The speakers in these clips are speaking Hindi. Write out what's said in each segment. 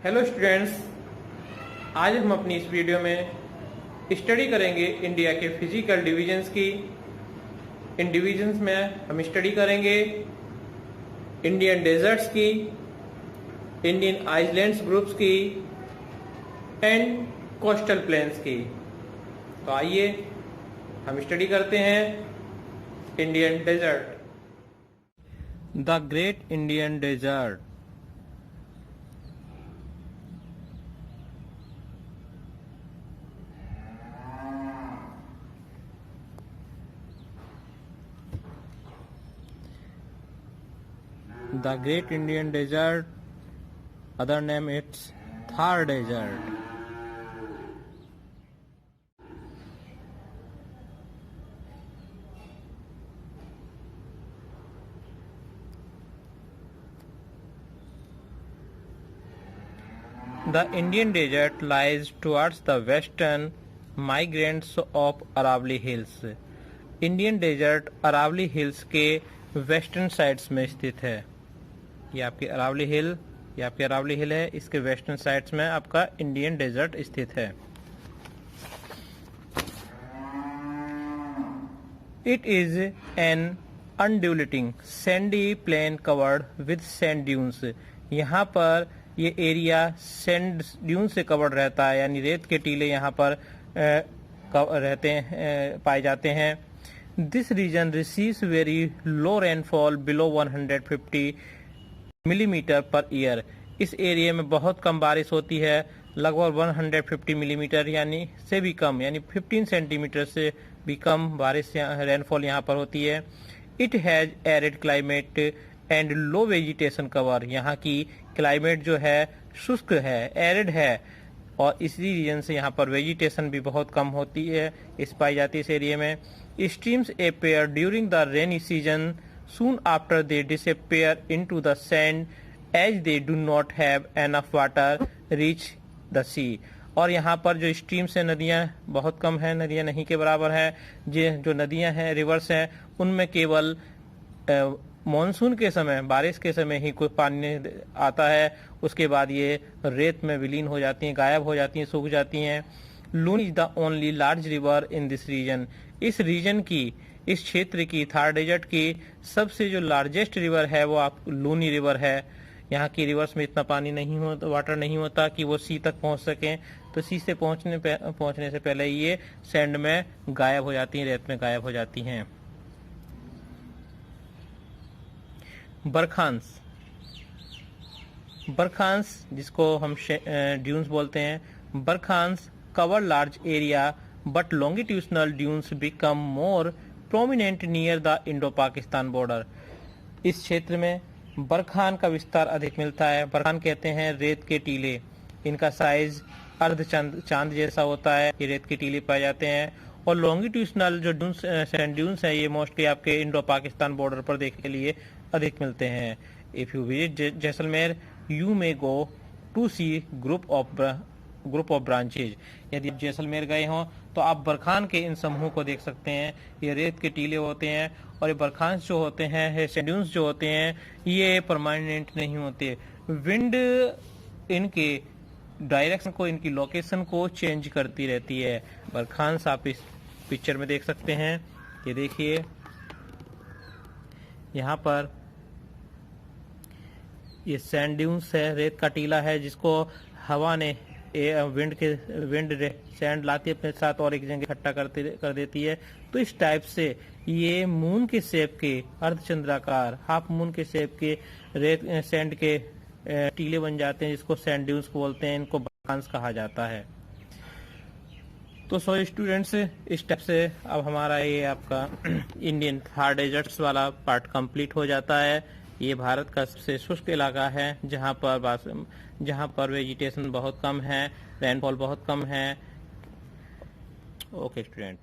हेलो स्टूडेंट्स, आज हम अपनी इस वीडियो में स्टडी करेंगे इंडिया के फिजिकल डिवीजन्स की। इन डिवीजन्स में हम स्टडी करेंगे इंडियन डेजर्ट्स की, इंडियन आइलैंड्स ग्रुप्स की एंड कोस्टल प्लेन्स की। तो आइए हम स्टडी करते हैं Indian desert. The great Indian desert. The Great Indian Desert, other name it's Thar Desert. The Indian Desert lies towards the western migrants of Aravalli Hills. Indian desert Aravalli hills के वेस्टर्न साइड्स में स्थित है। ये आपकी अरावली हिल है, इसके वेस्टर्न साइड्स में आपका इंडियन डेजर्ट स्थित है। It is an undulating sandy plain covered with sand dunes. यहाँ पर ये एरिया सैंड ड्यून से कवर्ड रहता है, यानी रेत के टीले यहाँ पर पाए जाते हैं। This region receives very low rainfall below 150 millimetre per year. इस एरिया में बहुत कम बारिश होती है, लगभग 150 मिलीमीटर यानी से भी कम, यानी 15 सेंटीमीटर से भी कम बारिश रेनफॉल यहाँ पर होती है। It has arid climate and low vegetation cover. यहाँ की क्लाइमेट जो है शुष्क है, एरिड है, और इसी रीजन से यहाँ पर वेजिटेशन भी बहुत कम होती है, पाई जाती है इस एरिया में। Streams appear during the rainy season, soon after they disappear into the sand as they do not have enough water reach the sea। और यहाँ पर जो स्ट्रीम्स है, नदियाँ बहुत कम है, नदियाँ नहीं के बराबर है। जो नदियाँ हैं, रिवर्स हैं, उनमें केवल मॉनसून के समय, बारिश के समय ही कोई पानी आता है, उसके बाद ये रेत में विलीन हो जाती हैं, गायब हो जाती हैं, सूख जाती हैं। Luni is the only large river in this region. इस रीजन की, इस क्षेत्र की, थार डेजर्ट की सबसे जो लार्जेस्ट रिवर है वो आप लूनी रिवर है। यहाँ की रिवर्स में इतना पानी नहीं होता, वाटर नहीं होता कि वो सी तक पहुँच सकें, तो सी से पहुँचने से पहले ये सैंड में गायब हो जाती हैं, रेत में गायब हो जाती हैं। बरखांस, जिसको हम ड्यून्स बोलते हैं, barkhans cover large area but longitudinal dunes become more prominent near the Indo Pakistan border. इस क्षेत्र में बरखान का विस्तार अधिक मिलता है। बरखान कहते हैं रेत के टीले, इनका साइज अर्ध चांद जैसा होता है, ये रेत के टीले पाए जाते हैं। और लॉन्गिट्यूशनल जो सैंड ड्यून्स हैं, ये मोस्टली आपके इंडो पाकिस्तान बॉर्डर पर देखने के लिए अधिक मिलते हैं। If you visit Jaisalmer you may go to see group of branches. यदि आप जैसलमेर गए हों तो आप बरखान के इन समूह को देख सकते हैं। ये रेत के टीले होते हैं, और ये बरखान जो होते हैं, सैंड जो होते हैं, ये परमानेंट नहीं होते। विंड इनके डायरेक्शन को, इनकी लोकेशन को चेंज करती रहती है। बरखान आप इस पिक्चर में देख सकते हैं। ये देखिए, यहाँ पर ये सैंड ड्यून्स है, रेत का टीला है, जिसको हवा ने विंड सैंड लाती है अपने साथ और एक जगह इकट्ठा कर देती है। तो इस टाइप से ये मून के शेप के, अर्धचंद्राकार, हाफ मून के शेप के रेत सैंड के टीले बन जाते हैं, जिसको सैंड ड्यून्स बोलते हैं। इनको बरखांस कहा जाता है। तो स्टूडेंट्स, इस टाइप से अब हमारा ये आपका इंडियन थार डेजर्ट्स वाला पार्ट कंप्लीट हो जाता है। ये भारत का सबसे शुष्क इलाका है, जहाँ पर वेजिटेशन बहुत कम है, रेनफॉल बहुत कम है। Okay student.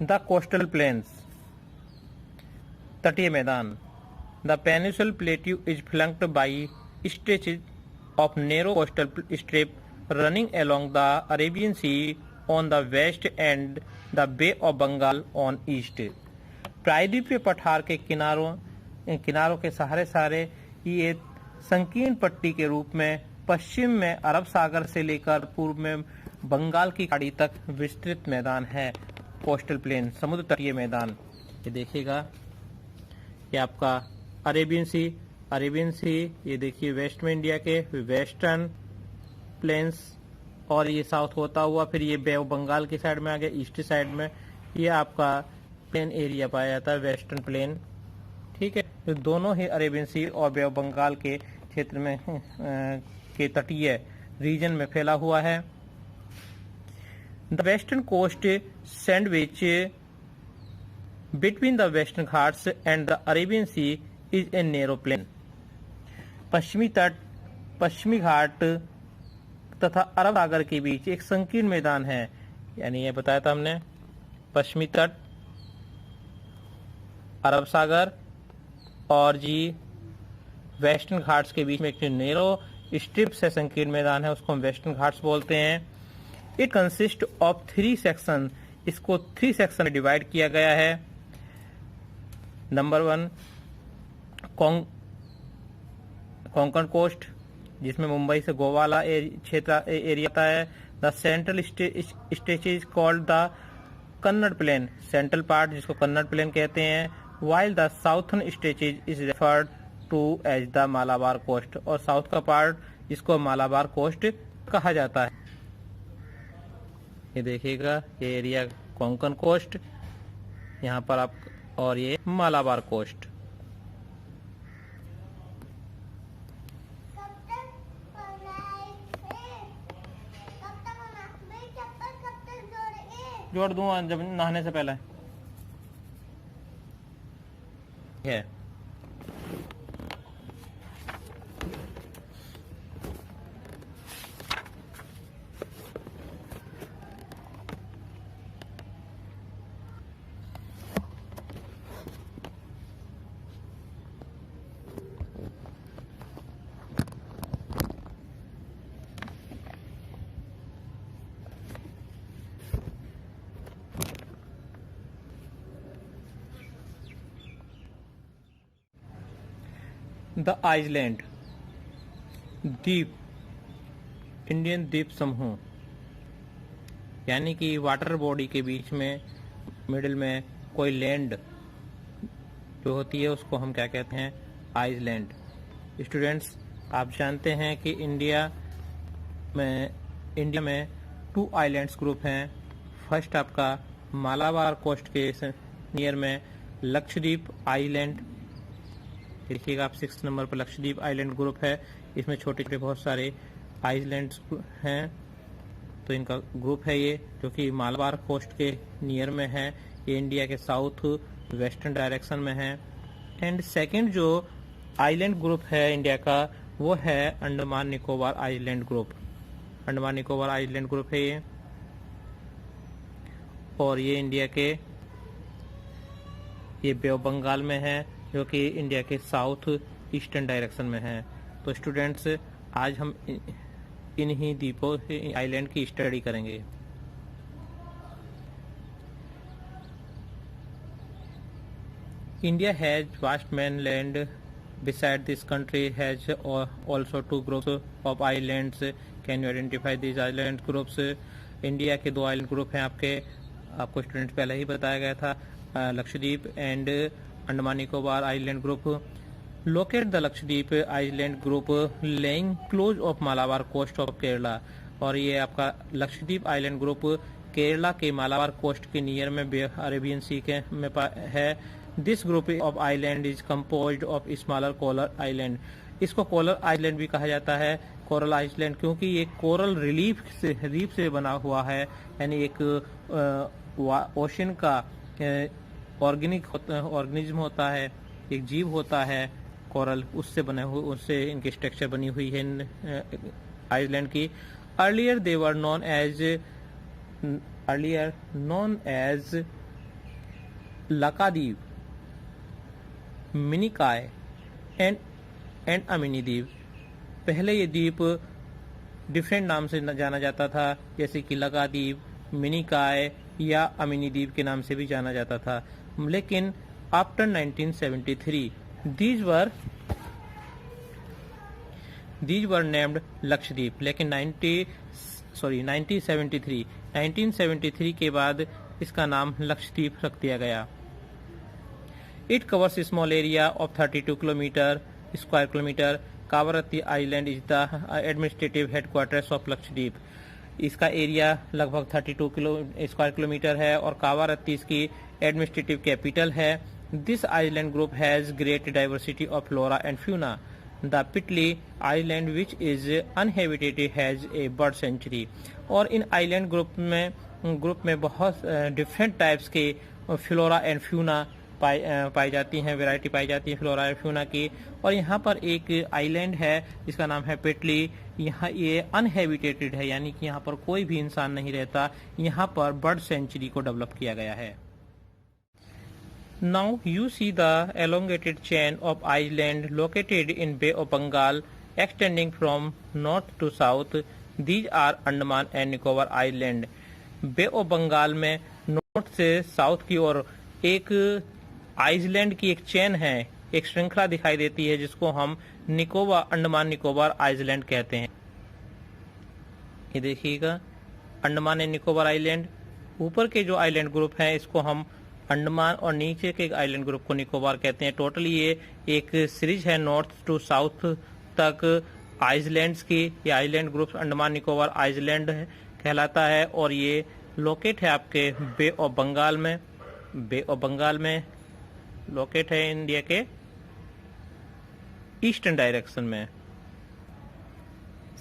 The coastal plains, तटीय मैदान। The peninsula plateau is flanked by stretches of narrow coastal strip running along the Arabian Sea on the west and the Bay of Bengal on east। प्रायद्वीपीय पठार के किनारों के सहारे ये संकीर्ण पट्टी के रूप में पश्चिम में अरब सागर से लेकर पूर्व में बंगाल की खाड़ी तक विस्तृत मैदान है। कोस्टल प्लेन, समुद्र तटीय मैदान। ये देखिएगा, ये आपका अरेबियन सी, ये देखिए वेस्ट में इंडिया के वेस्टर्न प्लेन्स, और ये साउथ होता हुआ फिर ये बे ऑफ बंगाल की साइड में आ गया, ईस्ट साइड में ये आपका प्लेन एरिया पाया जाता है, वेस्टर्न प्लेन। ठीक है, तो दोनों ही अरेबियन सी और बे ऑफ बंगाल के क्षेत्र में के तटीय रीजन में फैला हुआ है। The western coast sandwich between the western Ghats and the Arabian sea is a narrow plain. पश्चिमी तट, पश्चिमी घाट तथा अरब सागर के बीच एक संकीर्ण मैदान है। यानी ये बताया था हमने, पश्चिमी तट, अरब सागर और जी वेस्टर्न घाट्स के बीच में एक नैरो स्ट्रिप्स है, संकीर्ण मैदान है, उसको हम वेस्टर्न घाट्स बोलते हैं। इट कंसिस्ट ऑफ 3 सेक्शन, इसको 3 सेक्शन में डिवाइड किया गया है। नंबर 1 कोंकण कोस्ट, जिसमें मुंबई से गोवा वाला क्षेत्र एरिया आता है। The central stage is called the Kannada plain, central part जिसको कन्नड़ प्लेन कहते हैं। While the southern stage is referred to as the Malabar coast, और साउथ का पार्ट जिसको मालाबार कोस्ट कहा जाता है। ये देखिएगा, ये एरिया कोंकण कोस्ट यहाँ पर आप, और ये मालाबार कोस्ट। जोड़ दूंगा जब नहाने से पहले है। द आइसलैंड द्वीप, इंडियन द्वीप समूह, यानी कि वाटर बॉडी के बीच में मिडिल में कोई लैंड जो होती है उसको हम क्या कहते हैं, आइसलैंड। स्टूडेंट्स, आप जानते हैं कि इंडिया में 2 आइलैंड्स ग्रुप हैं। फर्स्ट आपका मालाबार कोस्ट के नियर में लक्षद्वीप आइलैंड, देखिएगा आप 6 नंबर पर लक्षद्वीप आइलैंड ग्रुप है। इसमें छोटे छोटे बहुत सारे आइलैंड्स हैं, तो इनका ग्रुप है ये, जो कि मालाबार कोस्ट के नियर में है। ये इंडिया के साउथ वेस्टर्न डायरेक्शन में है। एंड सेकंड जो आइलैंड ग्रुप है इंडिया का, वो है Andaman Nicobar island group. Andaman Nicobar island group है ये, और ये इंडिया के, ये बे ऑफ बंगाल में है, जो कि इंडिया के साउथ ईस्टर्न डायरेक्शन में है। तो स्टूडेंट्स, आज हम इन्हीं द्वीपों आइलैंड की स्टडी करेंगे। India has vast mainland. Beside this country has also 2 groups of islands. Can you identify these island groups? India के 2 आइलैंड ग्रुप हैं आपको स्टूडेंट्स पहले ही बताया गया था, Lakshadweep and Andaman Nicobar island group. Locate the Lakshadweep island group lying close of Malabar coast of Kerala, और ये आपका लक्षद्वीप आइलैंड ग्रुप केरला के मालाबार कोस्ट के नियर में अरेबियन सी के में है। This group of island is composed of smaller coral island. इसको कोरल आइलैंड भी कहा जाता है, कोरल आइलैंड, क्योंकि ये कोरल रीफ से बना हुआ है, यानी एक ओशन का ऑर्गेनिज्म होता है, एक जीव होता है कोरल, उससे बने हुए, उससे इनकी स्ट्रक्चर बनी हुई है आइलैंड की। Earlier they were known as Laccadive, Minicoy and Amindivi. पहले ये द्वीप डिफरेंट नाम से जाना जाता था, जैसे कि लकाद्वीप, मिनिकाय या अमिनी द्वीप के नाम से भी जाना जाता था। लेकिन after 1973 these these were named Lakshadweep, लेकिन 1973 के बाद इसका नाम लक्षद्वीप रख दिया गया। It covers small area of 32 square kilometre. Kavaratti island is the administrative headquarters of Lakshadweep. इसका एरिया लगभग 32 स्क्वायर किलोमीटर है और कावारत्ती इसकी एडमिनिस्ट्रेटिव कैपिटल है। This island group has great diversity of flora and fauna. The Pitti island which is uninhabited has a bird sanctuary. और इन आइलैंड ग्रुप में बहुत डिफरेंट टाइप्स के फ्लोरा एंड फ्यूना पाई जाती हैं, वैरायटी पाई जाती है फ्लोरा एंड फ्यूना की। और यहाँ पर एक आइलैंड है जिसका नाम है पिटली। यहाँ ये अनहेबिटेटेड है, यानी कि यहाँ पर कोई भी इंसान नहीं रहता। यहाँ पर बर्ड सेंचुरी को डेवलप किया गया है। Now you see the elongated chain of islands located in Bay of Bengal extending from north to south. These are Andaman and Nicobar Island. Bay of Bengal में नॉर्थ से साउथ की ओर एक आइलैंड की एक चेन है, एक श्रृंखला दिखाई देती है जिसको हम अंडमान निकोबार आइलैंड कहते हैं। ये देखिएगा अंडमान एंड निकोबार आइलैंड। ऊपर के जो आइलैंड ग्रुप हैं इसको हम अंडमान और नीचे के आइलैंड ग्रुप को निकोबार कहते हैं। टोटली ये एक सीरीज है नॉर्थ टू साउथ तक आइलैंड्स की। ये island group Andaman Nicobar island कहलाता है और ये लोकेट है आपके बे ऑफ बंगाल में। बे ऑफ बंगाल में लोकेट है इंडिया के ईस्टर्न डायरेक्शन में,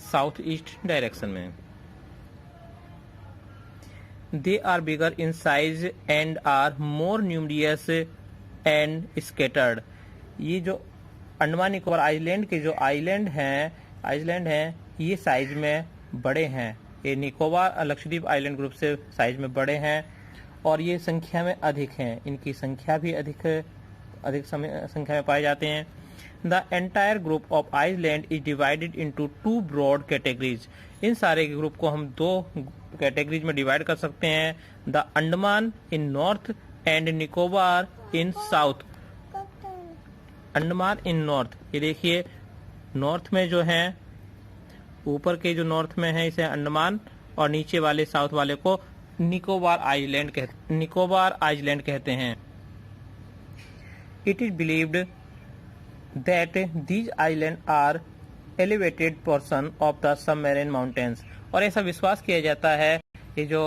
साउथ ईस्ट डायरेक्शन में। They are bigger in size and are more numerous and scattered. ये जो अंडमान निकोबार आइलैंड के जो आइलैंड हैं ये साइज में बड़े हैं। ये निकोबार लक्षद्वीप आइलैंड ग्रुप से साइज में बड़े हैं और ये संख्या में अधिक हैं। इनकी संख्या भी अधिक संख्या में पाए जाते हैं। The entire group of island is divided into 2 broad categories. इन सारे के ग्रुप को हम 2 कैटेगरीज में डिवाइड कर सकते हैं। The Andaman in north and Nicobar in south. Andaman in north, ये देखिए नॉर्थ में जो है, ऊपर के जो नॉर्थ में है इसे अंडमान और नीचे वाले साउथ वाले को निकोबार आइलैंड कहते हैं। It is believed that these island are elevated portion of the submarine mountains. और ऐसा विश्वास किया जाता है ये जो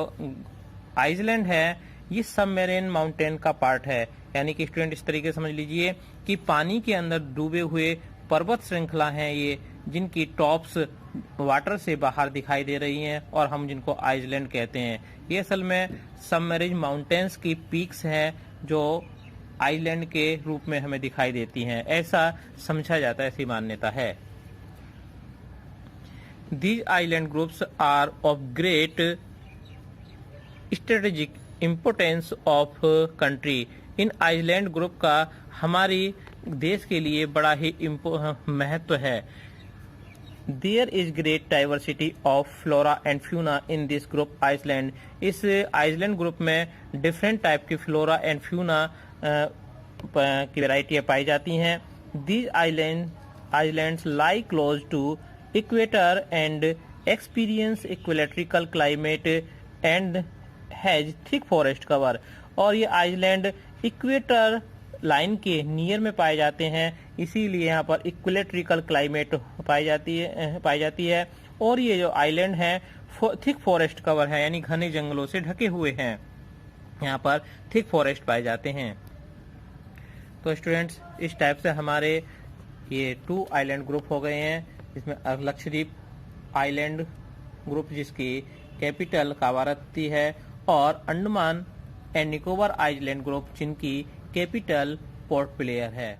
आइलैंड है ये सबमरीन माउंटेन का पार्ट है। यानी कि स्टूडेंट इस तरीके से समझ लीजिए कि पानी के अंदर डूबे हुए पर्वत श्रृंखला हैं ये, जिनकी टॉप्स वाटर से बाहर दिखाई दे रही हैं और हम जिनको आइलैंड कहते हैं। ये असल में सबमरीन माउंटेन्स की पीक्स हैं जो आइलैंड के रूप में हमें दिखाई देती हैं, ऐसा समझा जाता है, ऐसी मान्यता है। These island groups are of great strategic importance of country. In island group का हमारी देश के लिए बड़ा ही महत्व है। There is great diversity of flora and fauna in this group island. इस आइलैंड ग्रुप में डिफरेंट टाइप की फ्लोरा एंड फ्यूना की वैरायटियाँ पाई जाती हैं। These islands lie close to equator and experience equatorial climate and has thick forest cover. और ये आइलैंड इक्वेटर लाइन के नियर में पाए जाते हैं, इसीलिए यहाँ पर इक्वेटोरियल क्लाइमेट पाई जाती है। और ये जो आइलैंड है थिक फॉरेस्ट कवर है, यानी घने जंगलों से ढके हुए हैं। यहाँ पर थिक फॉरेस्ट पाए जाते हैं। तो स्टूडेंट्स इस टाइप से हमारे ये 2 आइलैंड ग्रुप हो गए हैं, जिसमें लक्षद्वीप आइलैंड ग्रुप जिसकी कैपिटल कावारत्ती है और Andaman and Nicobar island group जिनकी कैपिटल पोर्ट ब्लेयर है।